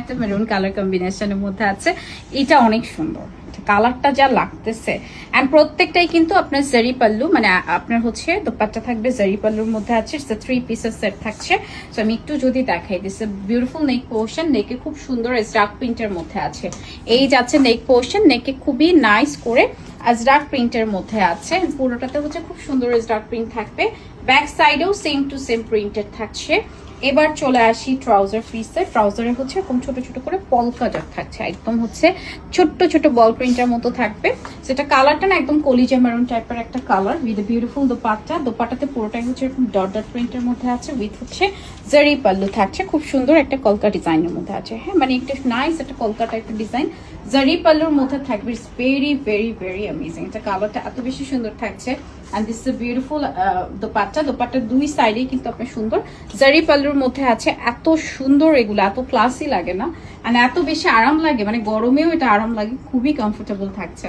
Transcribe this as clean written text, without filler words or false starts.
একটা maroon colour কম্বিনেশনের মধ্যে আছে। এটা অনেক সুন্দর, কালারটা যা লাগতেছে। এন্ড প্রত্যেকটাই কিন্তু আপনার জারি পাল্লু, মানে আপনার হচ্ছে দোপাট্টা থাকবে জারি পাল্লুর মধ্যে আছে। ইটস আ 3 পিসের সেট থাকছে। সো আমি একটু যদি দেখাই, দিস বিউটিফুল নেক পোর্শন, নেকে খুব সুন্দর স্টার্ক প্রিন্টের মধ্যে আছে। এই যাচ্ছে নেক পোর্শন, নেকে খুবই নাইস করে আজরাক প্রিন্টের মধ্যে আছে। পুরোটাতে হচ্ছে খুব সুন্দর আজরাক প্রিন্ট থাকবে। ব্যাক সাইডেও সেম টু সেম প্রিন্টেড থাকছে। এবার চলে আসি ট্রাউজার পিসে। ট্রাউজারে হচ্ছে এরকম ছোট ছোট করে পলকা ডট থাকছে, একদম হচ্ছে ছোট্ট ছোট বল প্রিন্টের মতো থাকবে। সেটা কালারটা না একদম কলিজা মেরুন টাইপের একটা কালার উইথ বিউটিফুল দোপাট্টা। দোপাট্টাতে পুরোটাই হচ্ছে এরকম ডট ডট প্রিন্টের মধ্যে আছে, উইথ হচ্ছে জারি পাল্লু থাকছে। খুব সুন্দর একটা কলকা ডিজাইনের মধ্যে আছে। হ্যাঁ, মানে একটা নাইস একটা কলকা টাইপের ডিজাইন জারি পাল্লুর মধ্যে থাকবে। It's very very very amazing. এটা কালারটা এত বেশি সুন্দর থাকছে। And this is beautiful dupatta. দোপাট্টার দুই সাইডেই কিন্তু আপনার সুন্দর জারি পাল্লুর মধ্যে আছে। এত সুন্দর, এগুলো এত ক্লাসি লাগে না, এত বেশি আরাম লাগে, মানে গরমেও এটা আরাম লাগে, খুবই কমফোর্টেবল থাকছে।